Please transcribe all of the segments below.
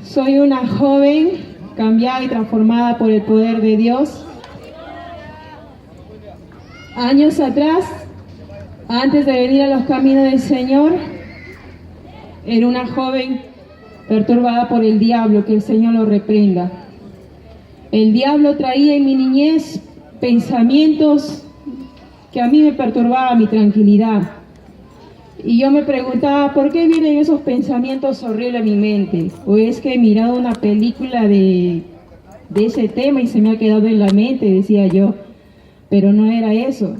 Soy una joven cambiada y transformada por el poder de Dios. Años atrás, antes de venir a los caminos del Señor, era una joven perturbada por el diablo, que el Señor lo reprenda. El diablo traía en mi niñez pensamientos que a mí me perturbaban mi tranquilidad. Y yo me preguntaba, ¿por qué vienen esos pensamientos horribles a mi mente? ¿O es que he mirado una película de ese tema y se me ha quedado en la mente?, decía yo. Pero no era eso.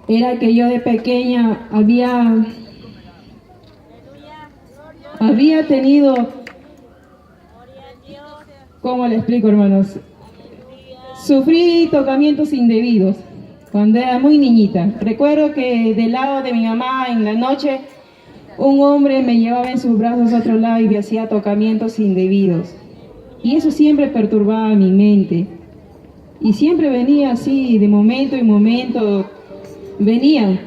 Era que yo de pequeña había tenido, ¿cómo le explico, hermanos? Sufrí tocamientos indebidos cuando era muy niñita. Recuerdo que del lado de mi mamá en la noche, un hombre me llevaba en sus brazos a otro lado y me hacía tocamientos indebidos. Y eso siempre perturbaba mi mente. Y siempre venía así, de momento en momento, venía.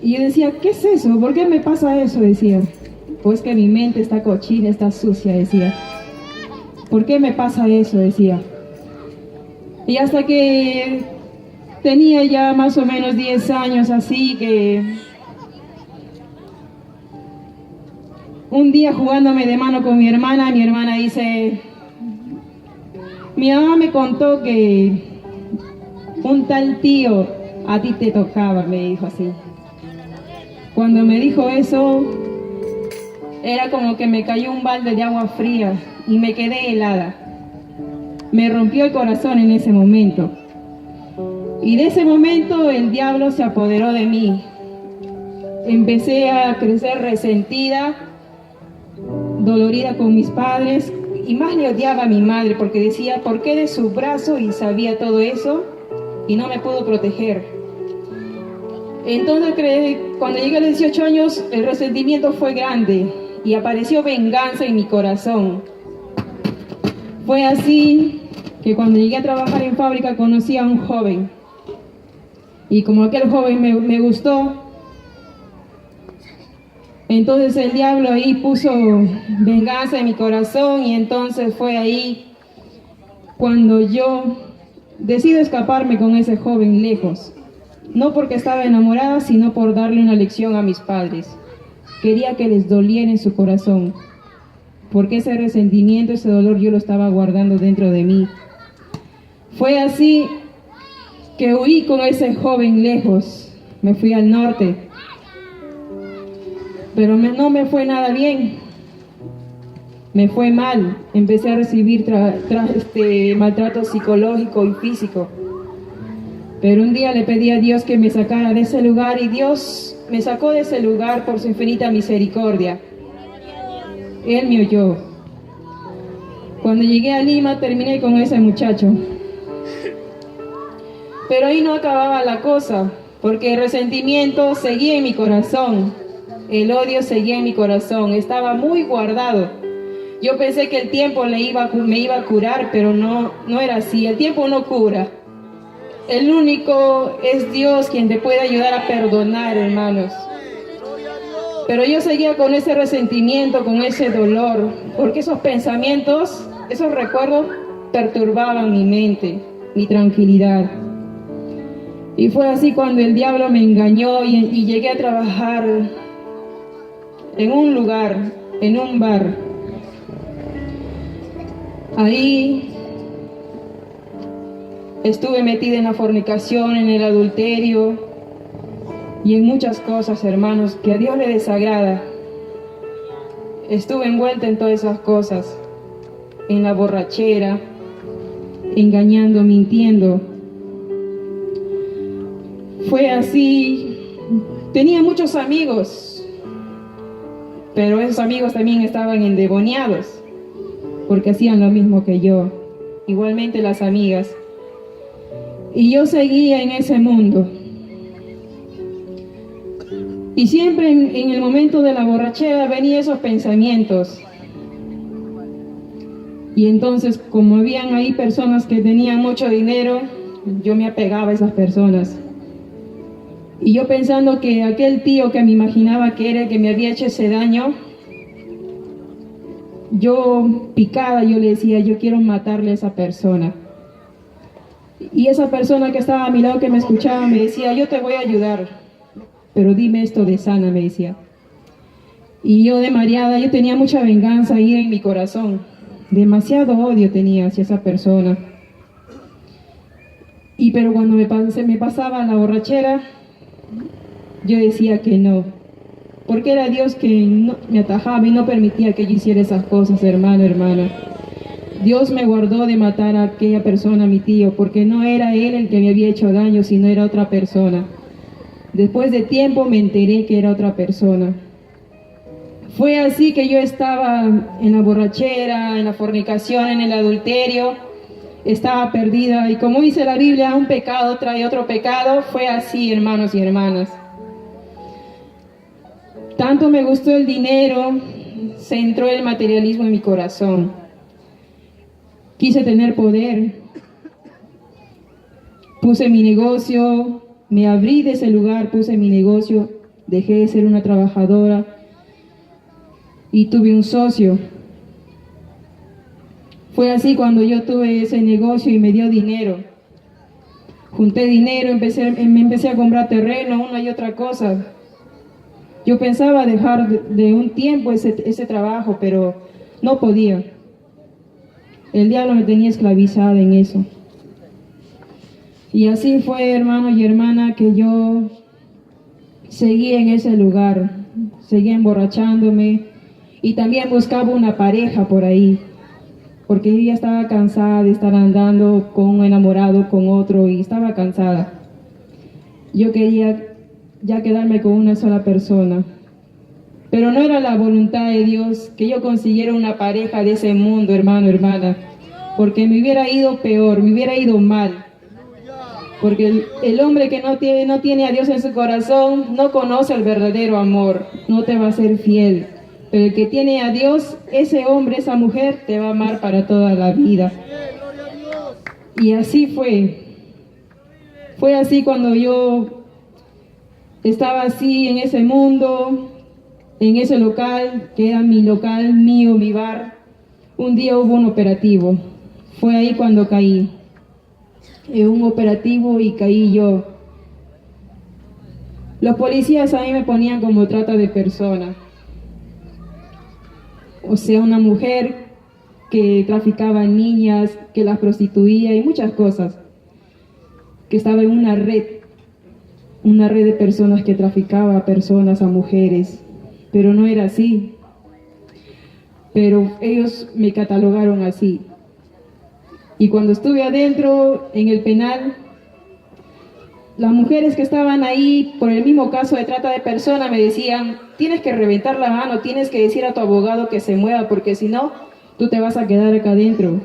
Y yo decía, ¿qué es eso? ¿Por qué me pasa eso? Decía. Pues que mi mente está cochina, está sucia, decía. ¿Por qué me pasa eso? Decía. Y hasta que tenía ya más o menos 10 años, así que un día jugándome de mano con mi hermana dice, mi mamá me contó que un tal tío a ti te tocaba, me dijo así. Cuando me dijo eso, era como que me cayó un balde de agua fría y me quedé helada. Me rompió el corazón en ese momento. Y de ese momento el diablo se apoderó de mí. Empecé a crecer resentida, dolorida con mis padres, y más le odiaba a mi madre porque decía, ¿por qué de su brazo? Y sabía todo eso y no me pudo proteger. Entonces cuando llegué a los 18 años el resentimiento fue grande y apareció venganza en mi corazón. Fue así que cuando llegué a trabajar en fábrica conocí a un joven. Y como aquel joven me gustó, entonces el diablo ahí puso venganza en mi corazón y entonces fue ahí cuando yo decido escaparme con ese joven lejos. No porque estaba enamorada, sino por darle una lección a mis padres. Quería que les doliera en su corazón, porque ese resentimiento, ese dolor yo lo estaba guardando dentro de mí. Fue así que huí con ese joven lejos, me fui al norte, pero no me fue nada bien, me fue mal, empecé a recibir maltrato psicológico y físico, pero un día le pedí a Dios que me sacara de ese lugar y Dios me sacó de ese lugar por su infinita misericordia. Él me oyó. Cuando llegué a Lima terminé con ese muchacho. Pero ahí no acababa la cosa, porque el resentimiento seguía en mi corazón, el odio seguía en mi corazón, estaba muy guardado. Yo pensé que el tiempo me iba a curar, pero no era así, el tiempo no cura. El único es Dios quien te puede ayudar a perdonar, hermanos. Pero yo seguía con ese resentimiento, con ese dolor, porque esos pensamientos, esos recuerdos perturbaban mi mente, mi tranquilidad. Y fue así cuando el diablo me engañó y llegué a trabajar en un lugar, en un bar. Ahí estuve metida en la fornicación, en el adulterio y en muchas cosas, hermanos, que a Dios le desagrada. Estuve envuelta en todas esas cosas, en la borrachera, engañando, mintiendo. Fue así, tenía muchos amigos, pero esos amigos también estaban endemoniados, porque hacían lo mismo que yo, igualmente las amigas. Y yo seguía en ese mundo. Y siempre en el momento de la borrachera venían esos pensamientos. Y entonces, como habían ahí personas que tenían mucho dinero, yo me apegaba a esas personas. Y yo pensando que aquel tío que me imaginaba que era el que me había hecho ese daño, yo picada, yo le decía, yo quiero matarle a esa persona. Y esa persona que estaba a mi lado, que me escuchaba, me decía, yo te voy a ayudar, pero dime esto de sana, me decía. Y yo de mareada, yo tenía mucha venganza ahí en mi corazón, demasiado odio tenía hacia esa persona. Pero cuando se me pasaba la borrachera, yo decía que no, porque era Dios que me atajaba y no permitía que yo hiciera esas cosas, hermano, hermana. Dios me guardó de matar a aquella persona, a mi tío, porque no era él el que me había hecho daño, sino era otra persona. Después de tiempo me enteré que era otra persona. Fue así que yo estaba en la borrachera, en la fornicación, en el adulterio, estaba perdida. Y como dice la Biblia, un pecado trae otro pecado. Fue así, hermanos y hermanas. Tanto me gustó el dinero, se entró el materialismo en mi corazón. Quise tener poder. Puse mi negocio, me abrí de ese lugar, puse mi negocio, dejé de ser una trabajadora y tuve un socio. Fue así cuando yo tuve ese negocio y me dio dinero. Junté dinero, me empecé a comprar terreno, una y otra cosa. Yo pensaba dejar de un tiempo ese trabajo, pero no podía. El diablo me tenía esclavizada en eso. Y así fue, hermano y hermana, que yo seguí en ese lugar, seguí emborrachándome y también buscaba una pareja por ahí, porque yo ya estaba cansada de estar andando con un enamorado, con otro, y estaba cansada. Yo quería ya quedarme con una sola persona, pero no era la voluntad de Dios que yo consiguiera una pareja de ese mundo, hermano, hermana, porque me hubiera ido peor, me hubiera ido mal. Porque el hombre que no tiene a Dios en su corazón no conoce el verdadero amor, no te va a ser fiel. Pero el que tiene a Dios, ese hombre, esa mujer, te va a amar para toda la vida. Y así fue. Fue así cuando yo estaba así en ese mundo, en ese local, que era mi local mío, mi bar. Un día hubo un operativo. Fue ahí cuando caí. En un operativo y caí yo. Los policías a mí me ponían como trata de persona. O sea, una mujer que traficaba niñas, que las prostituía y muchas cosas. Que estaba en una red de personas que traficaba a personas, a mujeres. Pero no era así. Pero ellos me catalogaron así. Y cuando estuve adentro, en el penal, las mujeres que estaban ahí por el mismo caso de trata de personas me decían, tienes que reventar la mano, tienes que decir a tu abogado que se mueva, porque si no, tú te vas a quedar acá adentro.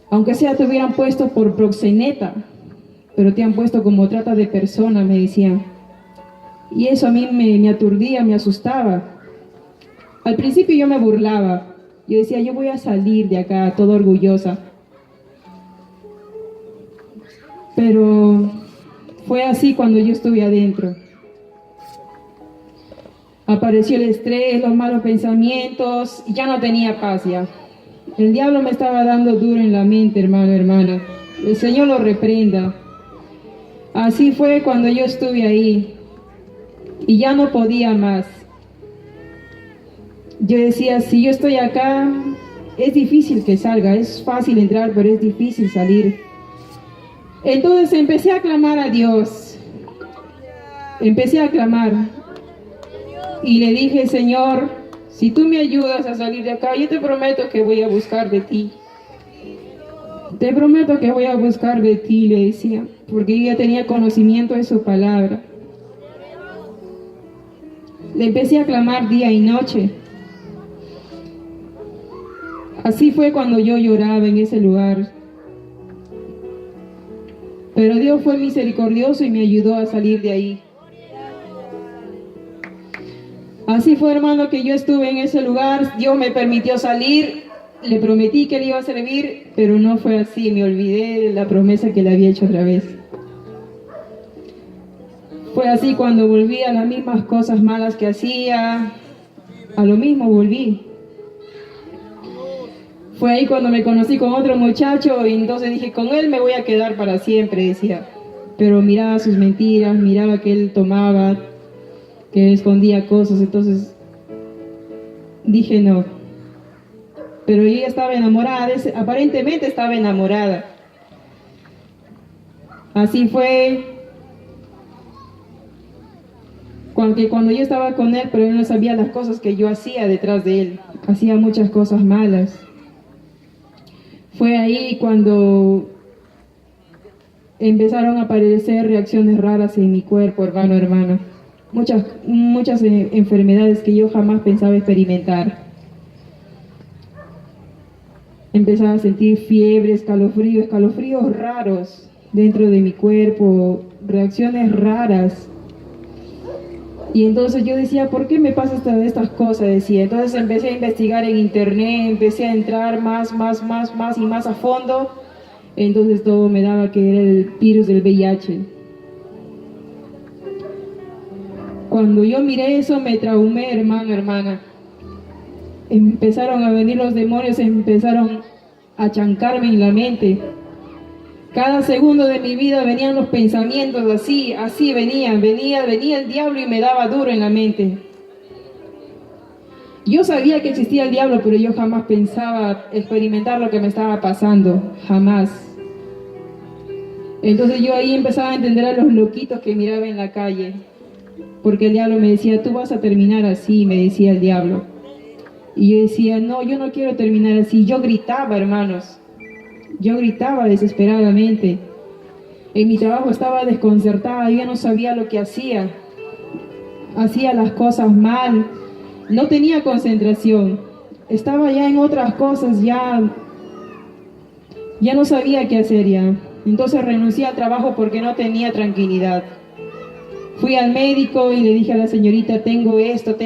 Aunque sea te hubieran puesto por proxeneta, pero te han puesto como trata de personas, me decían. Y eso a mí me aturdía, me asustaba. Al principio yo me burlaba. Yo decía, yo voy a salir de acá toda orgullosa. Pero fue así cuando yo estuve adentro. Apareció el estrés, los malos pensamientos, y ya no tenía paz ya. El diablo me estaba dando duro en la mente, hermano, hermana. El Señor lo reprenda. Así fue cuando yo estuve ahí. Y ya no podía más. Yo decía, si yo estoy acá, es difícil que salga. Es fácil entrar, pero es difícil salir. Entonces empecé a clamar a Dios. Empecé a clamar. Y le dije, Señor, si tú me ayudas a salir de acá, yo te prometo que voy a buscar de ti. Te prometo que voy a buscar de ti, le decía, porque yo ya tenía conocimiento de su palabra. Le empecé a clamar día y noche. Así fue cuando yo lloraba en ese lugar. Pero Dios fue misericordioso y me ayudó a salir de ahí. Así fue, hermano, que yo estuve en ese lugar. Dios me permitió salir. Le prometí que le iba a servir, pero no fue así. Me olvidé de la promesa que le había hecho otra vez. Fue así cuando volví a las mismas cosas malas que hacía. A lo mismo volví. Fue ahí cuando me conocí con otro muchacho y entonces dije, con él me voy a quedar para siempre, decía. Pero miraba sus mentiras, miraba que él tomaba, que él escondía cosas, entonces dije no. Pero yo ya estaba enamorada, aparentemente estaba enamorada. Así fue cuando yo estaba con él, pero él no sabía las cosas que yo hacía detrás de él. Hacía muchas cosas malas. Fue ahí cuando empezaron a aparecer reacciones raras en mi cuerpo, hermano. Muchas enfermedades que yo jamás pensaba experimentar. Empezaba a sentir fiebre, escalofríos raros dentro de mi cuerpo, reacciones raras. Y entonces yo decía, ¿por qué me pasa estas cosas? Decía. Entonces empecé a investigar en internet, empecé a entrar más y más a fondo. Entonces todo me daba que era el virus del VIH. Cuando yo miré eso me traumé, hermana. Empezaron a venir los demonios, empezaron a chancarme en la mente. Cada segundo de mi vida venían los pensamientos así venía el diablo y me daba duro en la mente. Yo sabía que existía el diablo, pero yo jamás pensaba experimentar lo que me estaba pasando, jamás. Entonces yo ahí empezaba a entender a los loquitos que miraba en la calle, porque el diablo me decía, tú vas a terminar así, me decía el diablo. Y yo decía, no, yo no quiero terminar así. Yo gritaba, hermanos. Yo gritaba desesperadamente. En mi trabajo estaba desconcertada, yo ya no sabía lo que hacía. Hacía las cosas mal. No tenía concentración. Estaba ya en otras cosas, ya no sabía qué hacer ya. Entonces renuncié al trabajo porque no tenía tranquilidad. Fui al médico y le dije a la señorita, tengo esto.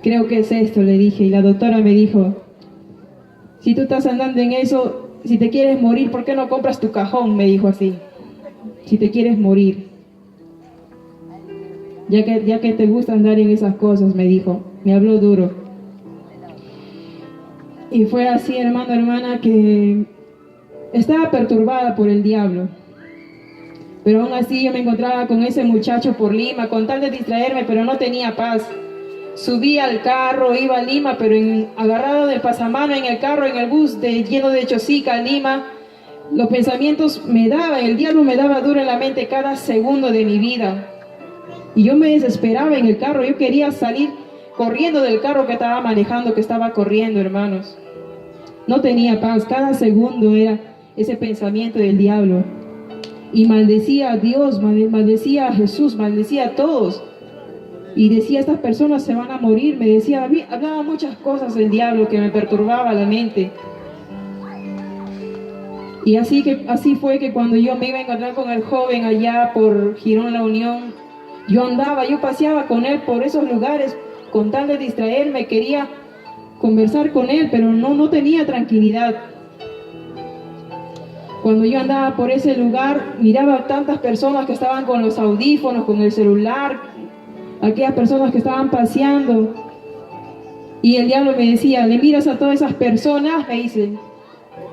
Creo que es esto, le dije. Y la doctora me dijo, si tú estás andando en eso, si te quieres morir, ¿por qué no compras tu cajón? Me dijo así. Si te quieres morir. Ya que te gusta andar en esas cosas, me dijo. Me habló duro. Y fue así, hermana, que estaba perturbada por el diablo. Pero aún así yo me encontraba con ese muchacho por Lima, con tal de distraerme, pero no tenía paz. Subí al carro, iba a Lima, pero agarrado del pasamano en el carro, en el bus lleno de Chosica a Lima, los pensamientos el diablo me daba duro en la mente cada segundo de mi vida. Y yo me desesperaba en el carro, yo quería salir corriendo del carro que estaba manejando, que estaba corriendo, hermanos. No tenía paz, cada segundo era ese pensamiento del diablo. Y maldecía a Dios, maldecía a Jesús, maldecía a todos. Y decía, estas personas se van a morir, me decía, hablaba muchas cosas del diablo que me perturbaba la mente. Y así fue que cuando yo me iba a encontrar con el joven allá por Girón La Unión, yo paseaba con él por esos lugares con tal de distraerme, quería conversar con él, pero no tenía tranquilidad. Cuando yo andaba por ese lugar, miraba tantas personas que estaban con los audífonos, con el celular, aquellas personas que estaban paseando, y el diablo me decía, le miras a todas esas personas, me dice,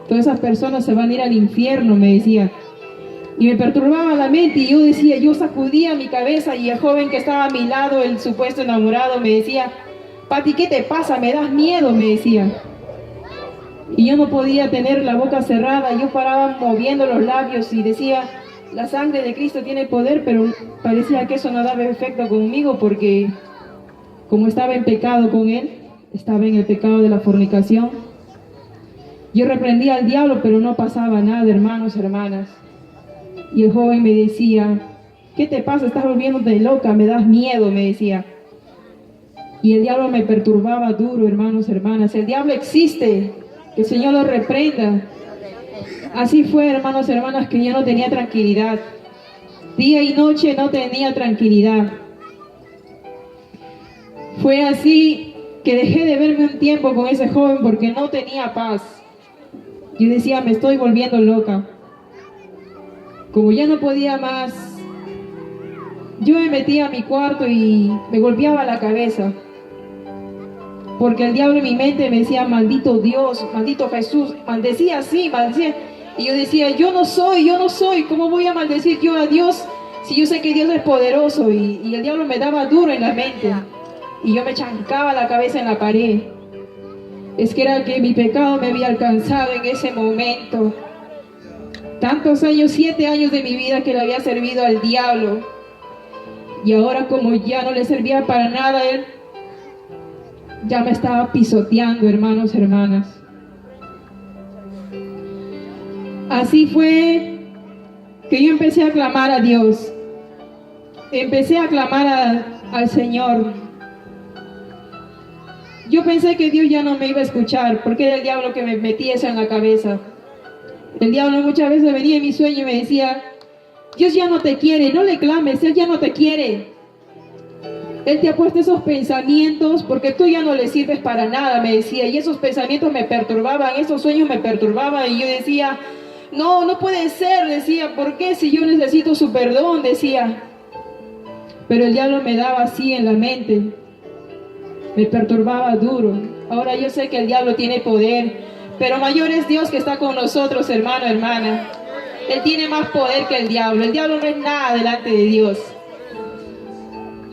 todas esas personas se van a ir al infierno, me decía. Y me perturbaba la mente y yo decía, yo sacudía mi cabeza y el joven que estaba a mi lado, el supuesto enamorado, me decía, Pati, ¿qué te pasa? Me das miedo, me decía. Y yo no podía tener la boca cerrada, yo paraba moviendo los labios y decía, la sangre de Cristo tiene poder, pero parecía que eso no daba efecto conmigo porque como estaba en pecado con él, estaba en el pecado de la fornicación. Yo reprendía al diablo, pero no pasaba nada, hermanos, hermanas. Y el joven me decía, ¿qué te pasa? Estás volviéndote loca, me das miedo, me decía. Y el diablo me perturbaba duro, hermanos, hermanas. El diablo existe, que el Señor lo reprenda. Así fue, hermanos, hermanas, que yo no tenía tranquilidad. Día y noche no tenía tranquilidad. Fue así que dejé de verme un tiempo con ese joven porque no tenía paz. Yo decía, me estoy volviendo loca. Como ya no podía más, yo me metía a mi cuarto y me golpeaba la cabeza. porque el diablo en mi mente me decía, maldito Dios, maldito Jesús, maldecía así, maldecía. Y yo decía, yo no soy, ¿cómo voy a maldecir yo a Dios si yo sé que Dios es poderoso? Y el diablo me daba duro en la mente, y yo me chancaba la cabeza en la pared. Es que era que mi pecado me había alcanzado en ese momento. Tantos años, 7 años de mi vida que le había servido al diablo, y ahora como ya no le servía para nada, él ya me estaba pisoteando, hermanos, hermanas. Así fue que yo empecé a clamar a Dios, empecé a clamar al Señor. Yo pensé que Dios ya no me iba a escuchar, porque era el diablo que me metía eso en la cabeza. El diablo muchas veces venía en mi sueño y me decía, Dios ya no te quiere, no le clames, Él ya no te quiere. Él te ha puesto esos pensamientos porque tú ya no le sirves para nada, me decía. Y esos pensamientos me perturbaban, esos sueños me perturbaban. Y yo decía, no puede ser, decía, ¿por qué si yo necesito su perdón? Decía. Pero el diablo me daba así en la mente, me perturbaba duro. Ahora yo sé que el diablo tiene poder, pero mayor es Dios que está con nosotros, hermano, hermana. Él tiene más poder que el diablo no es nada delante de Dios.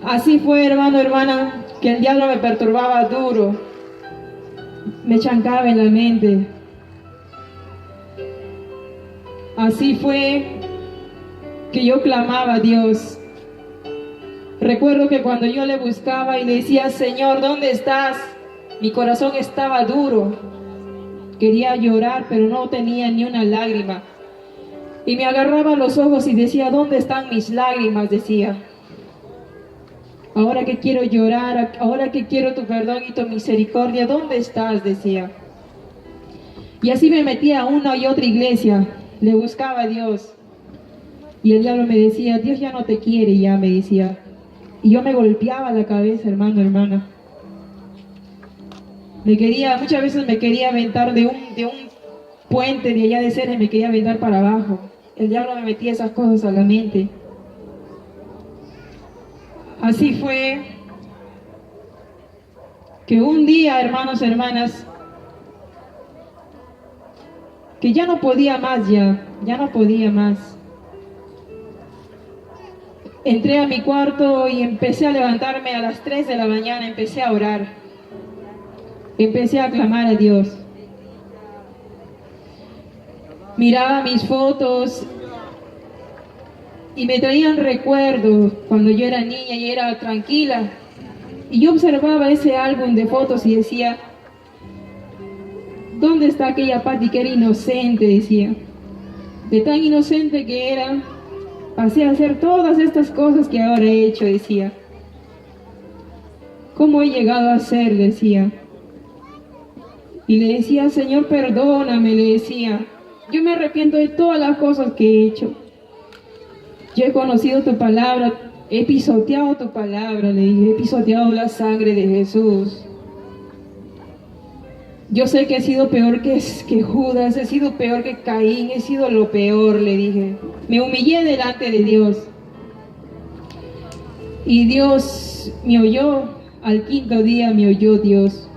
Así fue, hermano, hermana, que el diablo me perturbaba duro, me chancaba en la mente. Así fue que yo clamaba a Dios. Recuerdo que cuando yo le buscaba y le decía, Señor, ¿dónde estás? Mi corazón estaba duro. Quería llorar, pero no tenía ni una lágrima. Y me agarraba los ojos y decía, ¿dónde están mis lágrimas? Decía. Ahora que quiero llorar, ahora que quiero tu perdón y tu misericordia, ¿dónde estás? Decía. Y así me metía a una y otra iglesia, le buscaba a Dios. Y el diablo me decía, Dios ya no te quiere, ya me decía. Y yo me golpeaba la cabeza, hermano, hermana. Muchas veces me quería aventar de un puente de allá de Ceres, me quería aventar para abajo. El diablo me metía esas cosas a la mente. Así fue que un día, hermanos, hermanas, que ya no podía más, ya no podía más. Entré a mi cuarto y empecé a levantarme a las 3 de la mañana, empecé a orar, empecé a clamar a Dios. Miraba mis fotos y me traían recuerdos cuando yo era niña y era tranquila. Y yo observaba ese álbum de fotos y decía, ¿dónde está aquella Pati que era inocente? Decía, de tan inocente que era, pasé a hacer todas estas cosas que ahora he hecho, decía. ¿Cómo he llegado a ser? Decía. Y le decía, Señor, perdóname, le decía. Yo me arrepiento de todas las cosas que he hecho. Yo he conocido tu palabra, he pisoteado tu palabra, le dije, he pisoteado la sangre de Jesús. Yo sé que he sido peor que Judas, he sido peor que Caín, he sido lo peor, le dije. Me humillé delante de Dios. Y Dios me oyó, al 5.º día me oyó Dios.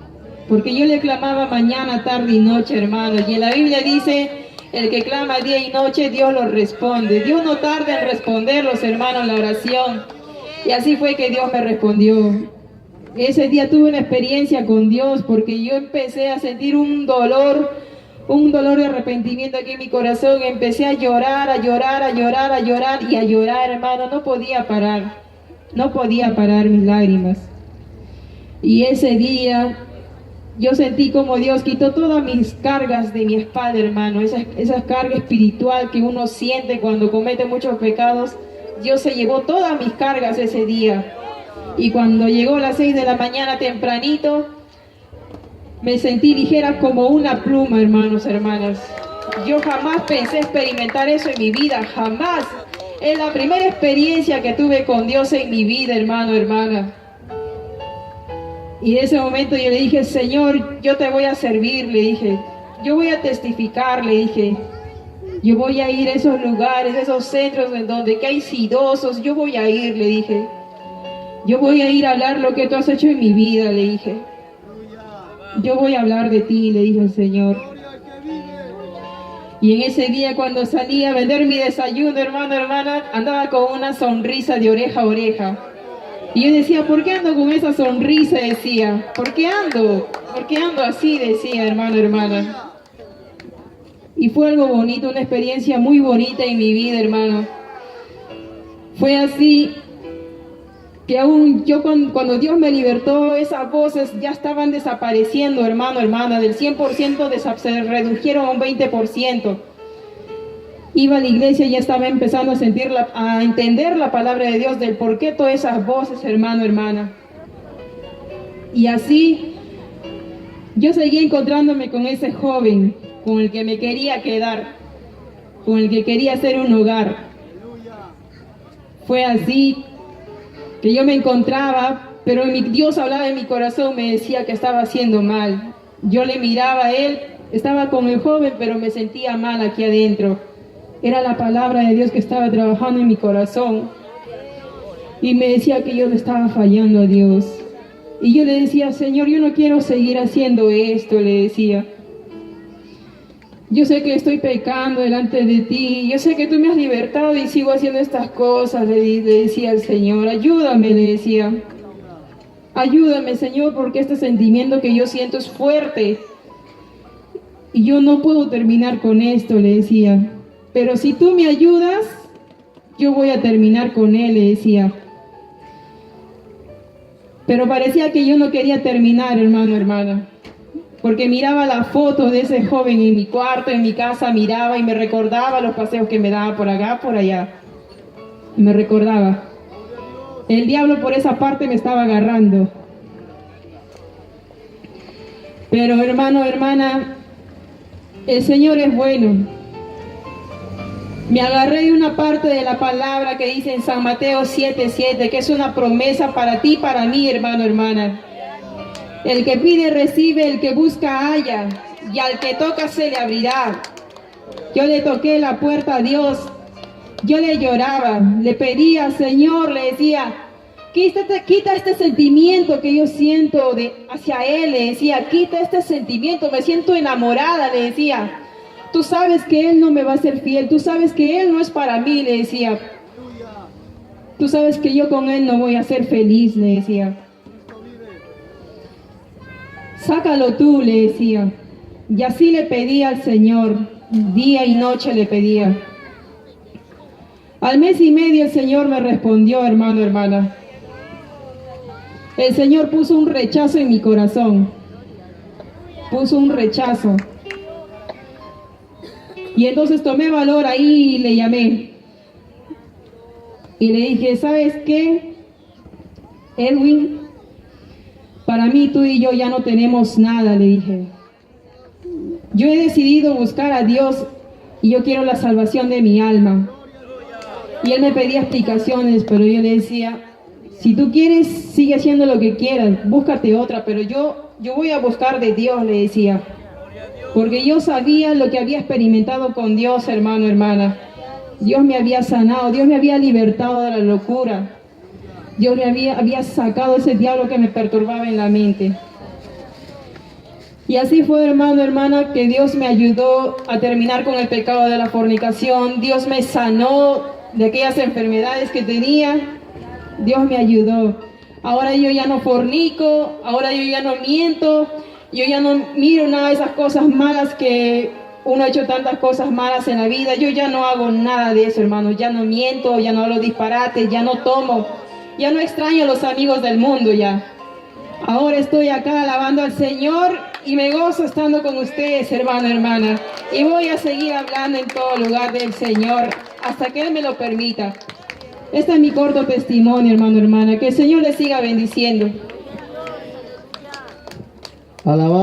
Porque yo le clamaba mañana, tarde y noche, hermanos. Y en la Biblia dice, el que clama día y noche, Dios lo responde. Dios no tarda en responderlos, hermanos, la oración. Y así fue que Dios me respondió. Ese día tuve una experiencia con Dios porque yo empecé a sentir un dolor de arrepentimiento aquí en mi corazón. Empecé a llorar, a llorar, a llorar, a llorar y a llorar, hermano. No podía parar mis lágrimas. Y ese día yo sentí como Dios quitó todas mis cargas de mi espalda, hermano. Esa carga espiritual que uno siente cuando comete muchos pecados. Dios se llevó todas mis cargas ese día. Y cuando llegó a las 6 de la mañana tempranito, me sentí ligera como una pluma, hermanos, hermanas. Yo jamás pensé experimentar eso en mi vida, jamás. Es la primera experiencia que tuve con Dios en mi vida, hermano, hermana. Y en ese momento yo le dije, Señor, yo te voy a servir, le dije. Yo voy a testificar, le dije. Yo voy a ir a esos lugares, a esos centros en donde hay sidosos, yo voy a ir, le dije. Yo voy a ir a hablar lo que tú has hecho en mi vida, le dije. yo voy a hablar de ti, le dijo el Señor. Y en ese día cuando salí a vender mi desayuno, hermano, hermana, andaba con una sonrisa de oreja a oreja. Y yo decía, ¿por qué ando con esa sonrisa? Decía, ¿por qué ando? ¿Por qué ando así? Decía, hermano, hermana. Y fue algo bonito, una experiencia muy bonita en mi vida, hermano. Fue así que aún yo cuando Dios me libertó, esas voces ya estaban desapareciendo, hermano, hermana. Del 100% se redujeron a un 20%. Iba a la iglesia y ya estaba empezando a entender la palabra de Dios, del por qué todas esas voces, hermano, hermana. Y así yo seguía encontrándome con ese joven, con el que me quería quedar, con el que quería hacer un hogar. Fue así que yo me encontraba, pero Dios hablaba en mi corazón, me decía que estaba haciendo mal. Yo le miraba a él, estaba con el joven, pero me sentía mal aquí adentro. Era la palabra de Dios que estaba trabajando en mi corazón. Y me decía que yo le estaba fallando a Dios. Y yo le decía, Señor, yo no quiero seguir haciendo esto, le decía. Yo sé que estoy pecando delante de ti, yo sé que tú me has libertado y sigo haciendo estas cosas, le decía al Señor. Ayúdame, le decía. Ayúdame, Señor, porque este sentimiento que yo siento es fuerte. Y yo no puedo terminar con esto, le decía. Pero si tú me ayudas, yo voy a terminar con él, le decía. Pero parecía que yo no quería terminar, hermano, hermana. Porque miraba la foto de ese joven en mi cuarto, en mi casa, miraba y me recordaba los paseos que me daba por acá, por allá. Me recordaba. El diablo por esa parte me estaba agarrando. Pero hermano, hermana, el Señor es bueno. Me agarré de una parte de la palabra que dice en San Mateo 7:7, que es una promesa para ti y para mí, hermano, hermana. El que pide recibe, el que busca halla, y al que toca se le abrirá. Yo le toqué la puerta a Dios, yo le lloraba, le pedía, Señor, le decía, quita este sentimiento que yo siento hacia Él, le decía, quita este sentimiento, me siento enamorada, le decía. Tú sabes que Él no me va a ser fiel, tú sabes que Él no es para mí, le decía. Tú sabes que yo con Él no voy a ser feliz, le decía. Sácalo tú, le decía. Y así le pedía al Señor, día y noche le pedía. Al mes y medio el Señor me respondió, hermano, hermana. El Señor puso un rechazo en mi corazón. Puso un rechazo. Y entonces tomé valor ahí y le llamé. Y le dije, ¿sabes qué, Edwin? Para mí, tú y yo ya no tenemos nada, le dije. Yo he decidido buscar a Dios y yo quiero la salvación de mi alma. Y él me pedía explicaciones, pero yo le decía, si tú quieres, sigue haciendo lo que quieras, búscate otra, pero yo voy a buscar de Dios, le decía. Porque yo sabía lo que había experimentado con Dios, hermano, hermana. Dios me había sanado, Dios me había libertado de la locura. Dios me había sacado ese diablo que me perturbaba en la mente. Y así fue, hermano, hermana, que Dios me ayudó a terminar con el pecado de la fornicación. Dios me sanó de aquellas enfermedades que tenía. Dios me ayudó. Ahora yo ya no fornico, ahora yo ya no miento. Yo ya no miro nada de esas cosas malas que uno ha hecho tantas cosas malas en la vida. Yo ya no hago nada de eso, hermano. Ya no miento, ya no hablo disparates, ya no tomo. Ya no extraño a los amigos del mundo ya. Ahora estoy acá alabando al Señor y me gozo estando con ustedes, hermano, hermana. Y voy a seguir hablando en todo lugar del Señor hasta que Él me lo permita. Este es mi corto testimonio, hermano, hermana. Que el Señor les siga bendiciendo. Alabado.